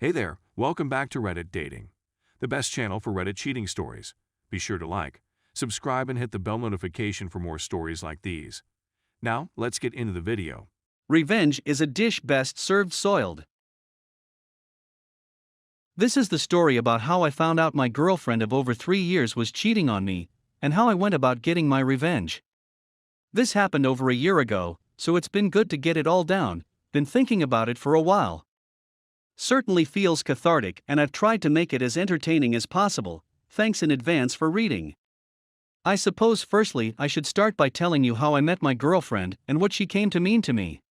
Hey there, welcome back to Reddit Dating, the best channel for Reddit cheating stories. Be sure to like, subscribe, and hit the bell notification for more stories like these. Now, let's get into the video. Revenge is a dish best served soiled. This is the story about how I found out my girlfriend of over 3 years was cheating on me, and how I went about getting my revenge. This happened over a year ago, so it's been good to get it all down. Been thinking about it for a while. Certainly feels cathartic, and I've tried to make it as entertaining as possible. Thanks in advance for reading. I suppose firstly I should start by telling you how I met my girlfriend and what she came to mean to me.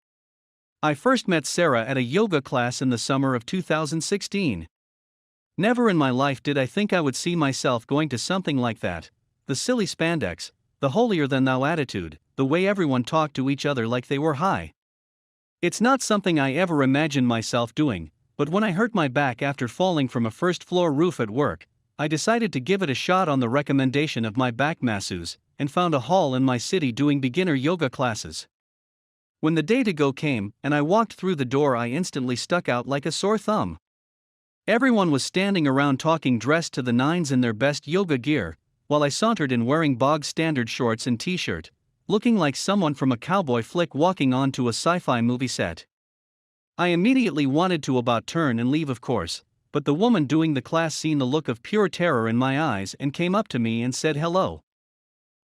I first met Sarah at a yoga class in the summer of 2016. Never in my life did I think I would see myself going to something like that. The silly spandex, the holier-than-thou attitude, the way everyone talked to each other like they were high. It's not something I ever imagined myself doing, but when I hurt my back after falling from a first-floor roof at work, I decided to give it a shot on the recommendation of my back masseuse, and found a hall in my city doing beginner yoga classes. When the day to go came, and I walked through the door, I instantly stuck out like a sore thumb. Everyone was standing around talking, dressed to the nines in their best yoga gear, while I sauntered in wearing bog-standard shorts and t-shirt, looking like someone from a cowboy flick walking onto a sci-fi movie set. I immediately wanted to about turn and leave, of course, but the woman doing the class seen the look of pure terror in my eyes and came up to me and said hello.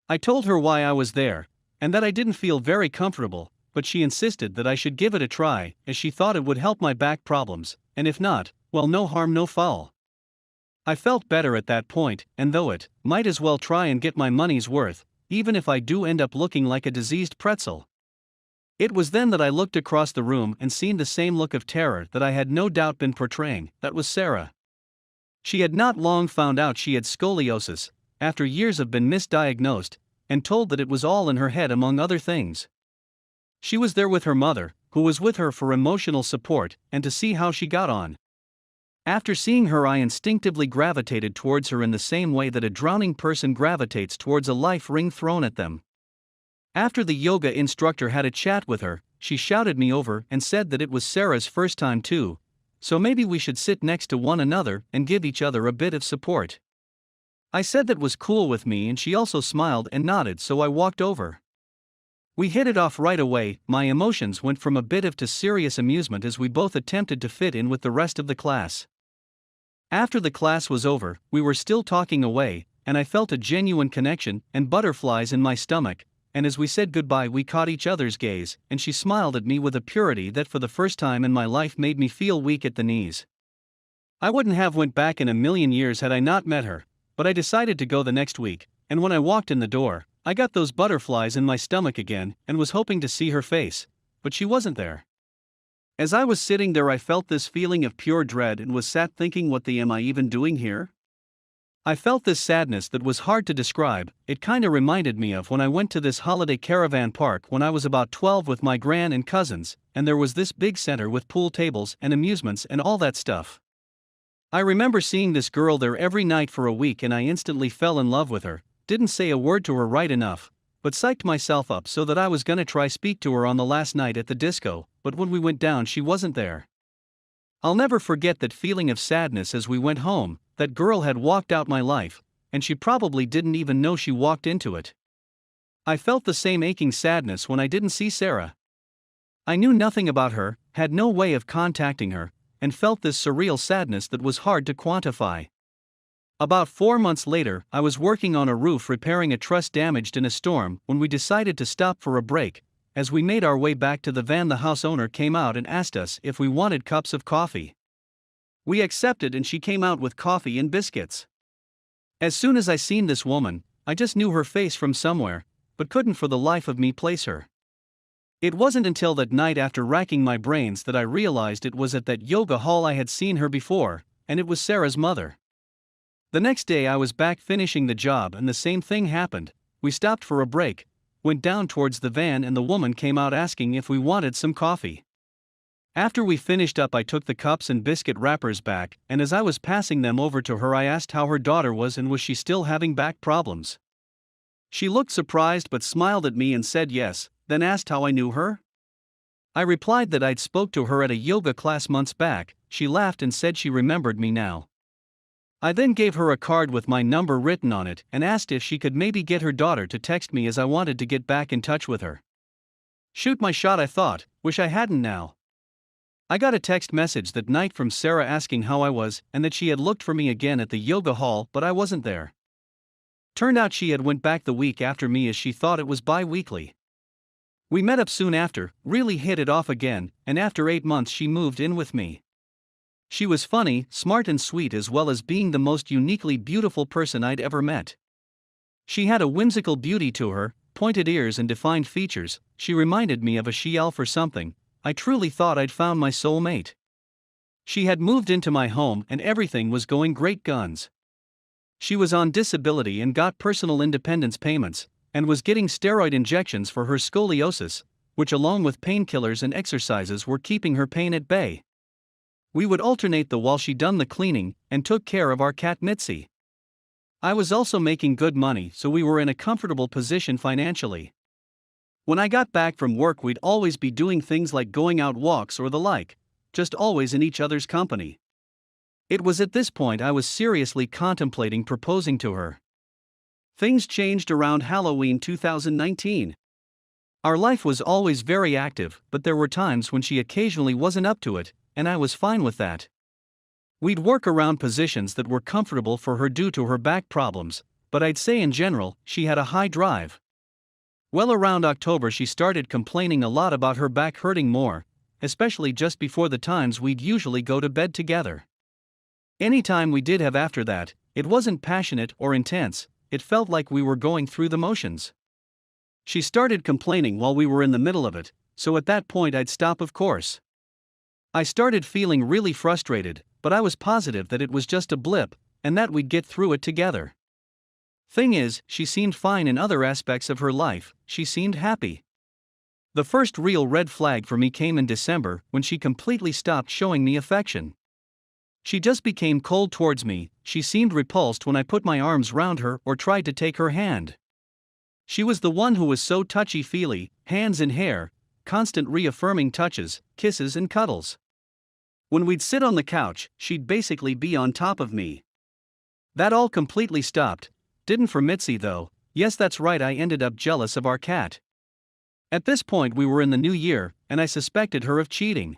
I told her why I was there, and that I didn't feel very comfortable, but she insisted that I should give it a try, as she thought it would help my back problems, and if not, well, no harm no foul. I felt better at that point, and though it might as well try and get my money's worth, even if I do end up looking like a diseased pretzel. It was then that I looked across the room and seen the same look of terror that I had no doubt been portraying. That was Sarah. She had not long found out she had scoliosis, after years of been misdiagnosed, and told that it was all in her head among other things. She was there with her mother, who was with her for emotional support and to see how she got on. After seeing her, I instinctively gravitated towards her in the same way that a drowning person gravitates towards a life ring thrown at them. After the yoga instructor had a chat with her, she shouted me over and said that it was Sarah's first time too, so maybe we should sit next to one another and give each other a bit of support. I said that was cool with me, and she also smiled and nodded, so I walked over. We hit it off right away. My emotions went from a bit of to serious amusement as we both attempted to fit in with the rest of the class. After the class was over, we were still talking away, and I felt a genuine connection and butterflies in my stomach. And as we said goodbye, we caught each other's gaze, and she smiled at me with a purity that for the first time in my life made me feel weak at the knees. I wouldn't have went back in a million years had I not met her, but I decided to go the next week, and when I walked in the door, I got those butterflies in my stomach again and was hoping to see her face, but she wasn't there. As I was sitting there, I felt this feeling of pure dread and was sat thinking, what the am I even doing here? I felt this sadness that was hard to describe. It kinda reminded me of when I went to this holiday caravan park when I was about 12 with my gran and cousins, and there was this big center with pool tables and amusements and all that stuff. I remember seeing this girl there every night for a week, and I instantly fell in love with her. Didn't say a word to her right enough, but psyched myself up so that I was gonna try speak to her on the last night at the disco, but when we went down she wasn't there. I'll never forget that feeling of sadness as we went home. That girl had walked out my life, and she probably didn't even know she walked into it. I felt the same aching sadness when I didn't see Sarah. I knew nothing about her, had no way of contacting her, and felt this surreal sadness that was hard to quantify. About 4 months later, I was working on a roof repairing a truss damaged in a storm when we decided to stop for a break. As we made our way back to the van, the house owner came out and asked us if we wanted cups of coffee. We accepted, and she came out with coffee and biscuits. As soon as I seen this woman, I just knew her face from somewhere, but couldn't for the life of me place her. It wasn't until that night, after racking my brains, that I realized it was at that yoga hall I had seen her before, and it was Sarah's mother. The next day I was back finishing the job and the same thing happened. We stopped for a break, went down towards the van, and the woman came out asking if we wanted some coffee. After we finished up, I took the cups and biscuit wrappers back, and as I was passing them over to her, I asked how her daughter was and was she still having back problems. She looked surprised but smiled at me and said yes, then asked how I knew her. I replied that I'd spoke to her at a yoga class months back. She laughed and said she remembered me now. I then gave her a card with my number written on it and asked if she could maybe get her daughter to text me as I wanted to get back in touch with her. Shoot my shot, I thought, wish I hadn't now. I got a text message that night from Sarah asking how I was and that she had looked for me again at the yoga hall but I wasn't there. Turned out she had went back the week after me as she thought it was bi-weekly. We met up soon after, really hit it off again, and after 8 months she moved in with me. She was funny, smart and sweet as well as being the most uniquely beautiful person I'd ever met. She had a whimsical beauty to her, pointed ears and defined features. She reminded me of a she-elf or something. I truly thought I'd found my soulmate. She had moved into my home and everything was going great guns. She was on disability and got personal independence payments, and was getting steroid injections for her scoliosis, which along with painkillers and exercises were keeping her pain at bay. We would alternate while she done the cleaning and took care of our cat Mitzi. I was also making good money, so we were in a comfortable position financially. When I got back from work, we'd always be doing things like going out walks or the like, just always in each other's company. It was at this point I was seriously contemplating proposing to her. Things changed around Halloween 2019. Our life was always very active, but there were times when she occasionally wasn't up to it, and I was fine with that. We'd work around positions that were comfortable for her due to her back problems, but I'd say in general, she had a high drive. Well, around October she started complaining a lot about her back hurting more, especially just before the times we'd usually go to bed together. Any time we did have after that, it wasn't passionate or intense, it felt like we were going through the motions. She started complaining while we were in the middle of it, so at that point I'd stop, of course. I started feeling really frustrated, but I was positive that it was just a blip, and that we'd get through it together. Thing is, she seemed fine in other aspects of her life, she seemed happy. The first real red flag for me came in December when she completely stopped showing me affection. She just became cold towards me. She seemed repulsed when I put my arms round her or tried to take her hand. She was the one who was so touchy-feely, hands in hair, constant reaffirming touches, kisses and cuddles. When we'd sit on the couch, she'd basically be on top of me. That all completely stopped. Didn't for Mitzi though. Yes, that's right, I ended up jealous of our cat. At this point we were in the new year, and I suspected her of cheating.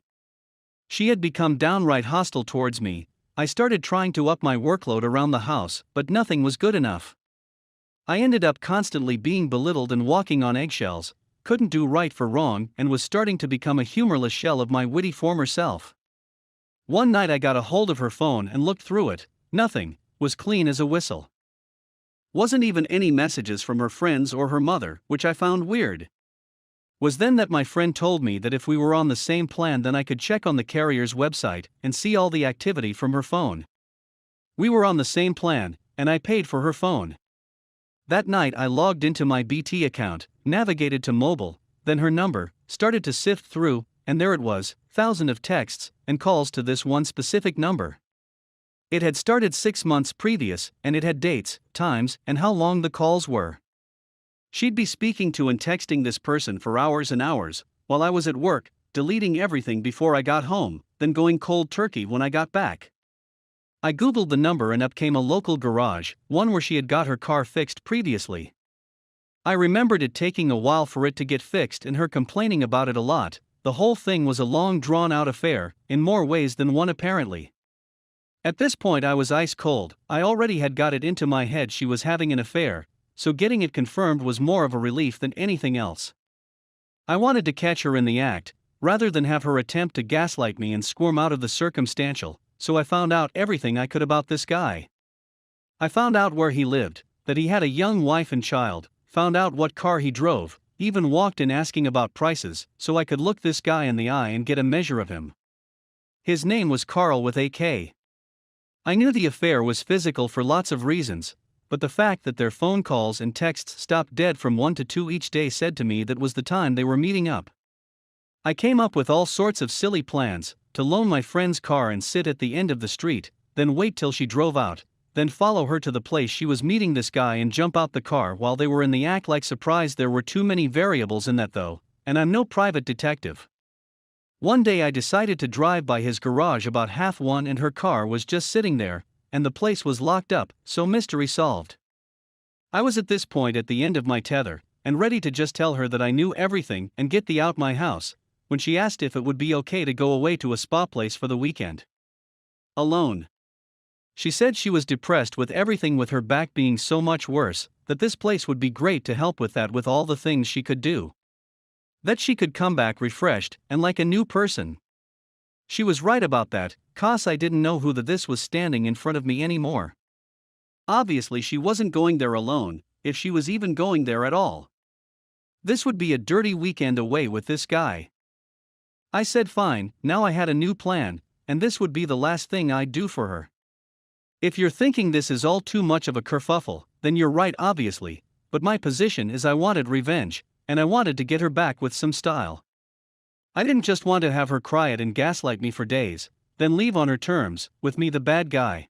She had become downright hostile towards me. I started trying to up my workload around the house, but nothing was good enough. I ended up constantly being belittled and walking on eggshells, couldn't do right for wrong, and was starting to become a humorless shell of my witty former self. One night I got a hold of her phone and looked through it. Nothing, was clean as a whistle. Wasn't even any messages from her friends or her mother, which I found weird. Was then that my friend told me that if we were on the same plan then I could check on the carrier's website and see all the activity from her phone. We were on the same plan, and I paid for her phone. That night I logged into my BT account, navigated to mobile, then her number, started to sift through, and there it was, thousands of texts and calls to this one specific number. It had started 6 months previous, and it had dates, times, and how long the calls were. She'd be speaking to and texting this person for hours and hours, while I was at work, deleting everything before I got home, then going cold turkey when I got back. I googled the number and up came a local garage, one where she had got her car fixed previously. I remembered it taking a while for it to get fixed and her complaining about it a lot. The whole thing was a long drawn-out affair, in more ways than one apparently. At this point I was ice cold. I already had got it into my head she was having an affair, so getting it confirmed was more of a relief than anything else. I wanted to catch her in the act, rather than have her attempt to gaslight me and squirm out of the circumstantial, so I found out everything I could about this guy. I found out where he lived, that he had a young wife and child, found out what car he drove, even walked in asking about prices, so I could look this guy in the eye and get a measure of him. His name was Carl with a K. I knew the affair was physical for lots of reasons, but the fact that their phone calls and texts stopped dead from 1 to 2 each day said to me that was the time they were meeting up. I came up with all sorts of silly plans, to loan my friend's car and sit at the end of the street, then wait till she drove out, then follow her to the place she was meeting this guy and jump out the car while they were in the act. Like surprised there were too many variables in that though, and I'm no private detective. One day I decided to drive by his garage about 1:30 and her car was just sitting there, and the place was locked up, so mystery solved. I was at this point at the end of my tether, and ready to just tell her that I knew everything and get the out my house, when she asked if it would be okay to go away to a spa place for the weekend. Alone. She said she was depressed with everything, with her back being so much worse, that this place would be great to help with that, with all the things she could do. That she could come back refreshed and like a new person. She was right about that, 'cause I didn't know who this was standing in front of me anymore. Obviously she wasn't going there alone, if she was even going there at all. This would be a dirty weekend away with this guy. I said fine, now I had a new plan, and this would be the last thing I'd do for her. If you're thinking this is all too much of a kerfuffle, then you're right obviously, but my position is I wanted revenge, and I wanted to get her back with some style. I didn't just want to have her cry it and gaslight me for days, then leave on her terms, with me the bad guy.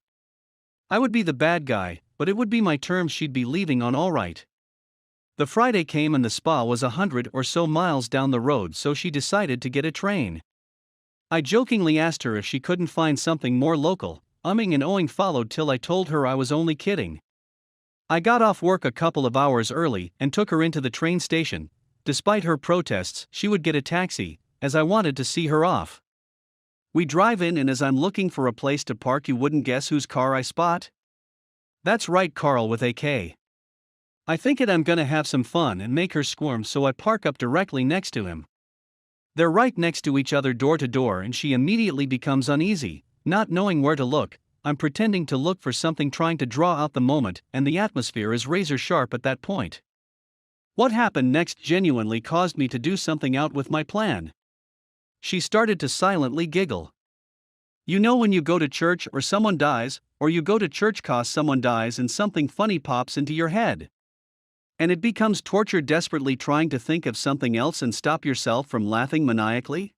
I would be the bad guy, but it would be my terms she'd be leaving on alright. The Friday came and the spa was 100 or so miles down the road, so she decided to get a train. I jokingly asked her if she couldn't find something more local, umming and ohing followed till I told her I was only kidding. I got off work a couple of hours early and took her into the train station. Despite her protests, she would get a taxi, as I wanted to see her off. We drive in, and as I'm looking for a place to park, you wouldn't guess whose car I spot? That's right, Carl with a K. I think I'm gonna have some fun and make her squirm, so I park up directly next to him. They're right next to each other door to door, and she immediately becomes uneasy, not knowing where to look. I'm pretending to look for something, trying to draw out the moment, and the atmosphere is razor sharp at that point. What happened next genuinely caused me to do something out with my plan. She started to silently giggle. You know when you go to church or someone dies, or you go to church 'cause someone dies and something funny pops into your head? And it becomes torture, desperately trying to think of something else and stop yourself from laughing maniacally?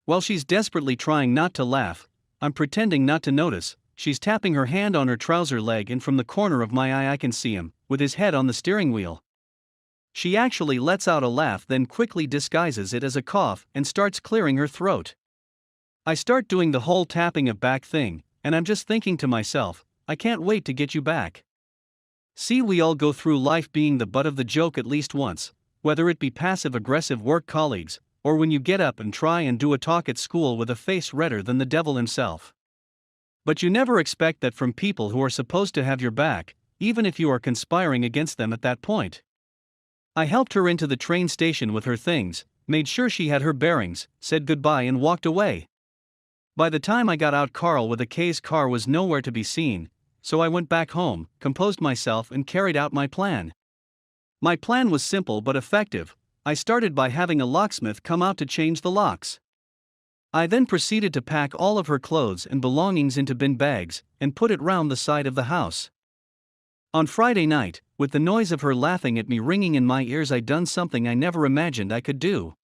While she's desperately trying not to laugh, I'm pretending not to notice. She's tapping her hand on her trouser leg, and from the corner of my eye I can see him, with his head on the steering wheel. She actually lets out a laugh, then quickly disguises it as a cough and starts clearing her throat. I start doing the whole tapping of back thing, and I'm just thinking to myself, I can't wait to get you back. See, we all go through life being the butt of the joke at least once, whether it be passive-aggressive work colleagues, or when you get up and try and do a talk at school with a face redder than the devil himself. But you never expect that from people who are supposed to have your back, even if you are conspiring against them at that point. I helped her into the train station with her things, made sure she had her bearings, said goodbye and walked away. By the time I got out, Carl with a K's car was nowhere to be seen, so I went back home, composed myself and carried out my plan. My plan was simple but effective. I started by having a locksmith come out to change the locks. I then proceeded to pack all of her clothes and belongings into bin bags and put it round the side of the house. On Friday night, with the noise of her laughing at me ringing in my ears, I'd done something I never imagined I could do.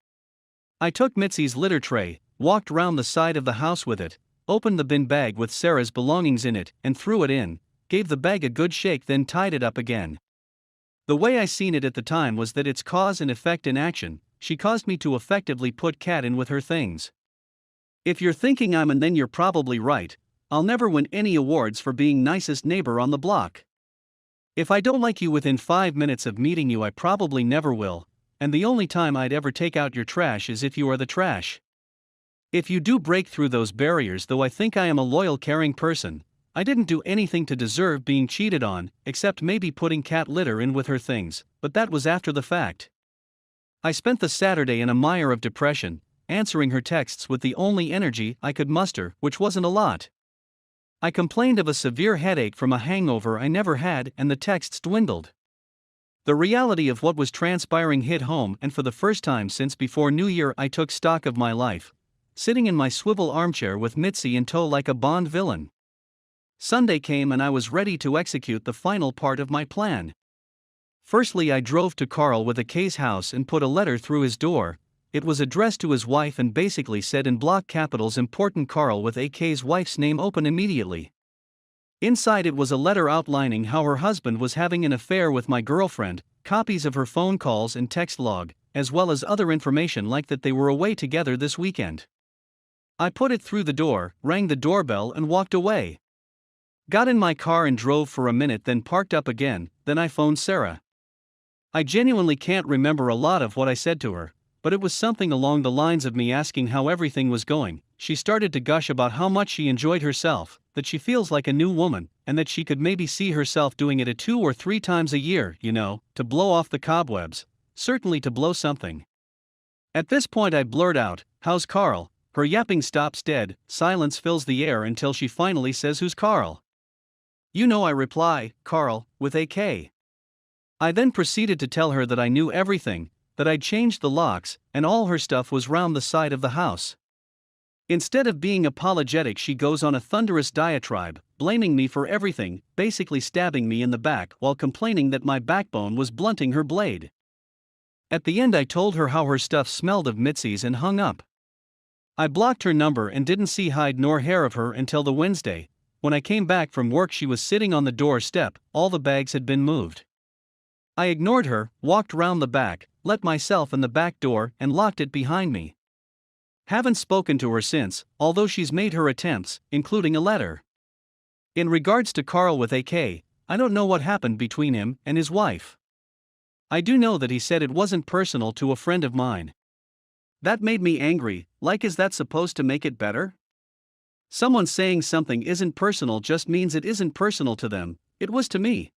I took Mitzi's litter tray, walked round the side of the house with it, opened the bin bag with Sarah's belongings in it and threw it in, gave the bag a good shake, then tied it up again. The way I seen it at the time was that it's cause and effect in action. She caused me to effectively put Kat in with her things. If you're thinking I'm, and then you're probably right. I'll never win any awards for being nicest neighbor on the block. If I don't like you within 5 minutes of meeting you, I probably never will, and the only time I'd ever take out your trash is if you are the trash. If you do break through those barriers, though I think I am a loyal, caring person, I didn't do anything to deserve being cheated on, except maybe putting cat litter in with her things, but that was after the fact. I spent the Saturday in a mire of depression, answering her texts with the only energy I could muster, which wasn't a lot. I complained of a severe headache from a hangover I never had, and the texts dwindled. The reality of what was transpiring hit home, and for the first time since before New Year I took stock of my life, sitting in my swivel armchair with Mitzi in tow like a Bond villain. Sunday came and I was ready to execute the final part of my plan. Firstly, I drove to Carl with a K's house and put a letter through his door. It was addressed to his wife and basically said in block capitals, "Important Carl with a K's wife's name, open immediately." Inside it was a letter outlining how her husband was having an affair with my girlfriend, copies of her phone calls and text log, as well as other information like that they were away together this weekend. I put it through the door, rang the doorbell and walked away. Got in my car and drove for a minute, then parked up again, then I phoned Sarah. I genuinely can't remember a lot of what I said to her, but it was something along the lines of me asking how everything was going. She started to gush about how much she enjoyed herself, that she feels like a new woman, and that she could maybe see herself doing it 2 or 3 times a year, to blow off the cobwebs, certainly to blow something. At this point I blurt out, "How's Carl?" Her yapping stops dead, silence fills the air until she finally says, "Who's Carl?" I reply, "Carl, with a K." I then proceeded to tell her that I knew everything, that I'd changed the locks, and all her stuff was round the side of the house. Instead of being apologetic, she goes on a thunderous diatribe, blaming me for everything, basically stabbing me in the back while complaining that my backbone was blunting her blade. At the end I told her how her stuff smelled of Mitzi's and hung up. I blocked her number and didn't see hide nor hair of her until the Wednesday. When I came back from work, she was sitting on the doorstep, all the bags had been moved. I ignored her, walked round the back, let myself in the back door, and locked it behind me. Haven't spoken to her since, although she's made her attempts, including a letter. In regards to Carl with a K, I don't know what happened between him and his wife. I do know that he said it wasn't personal to a friend of mine. That made me angry, like, is that supposed to make it better? Someone saying something isn't personal just means it isn't personal to them. It was to me.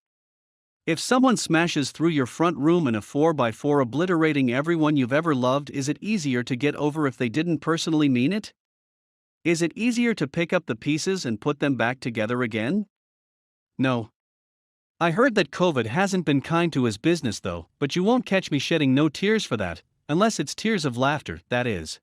If someone smashes through your front room in a 4x4 obliterating everyone you've ever loved, is it easier to get over if they didn't personally mean it? Is it easier to pick up the pieces and put them back together again? No. I heard that COVID hasn't been kind to his business though, but you won't catch me shedding no tears for that, unless it's tears of laughter, that is.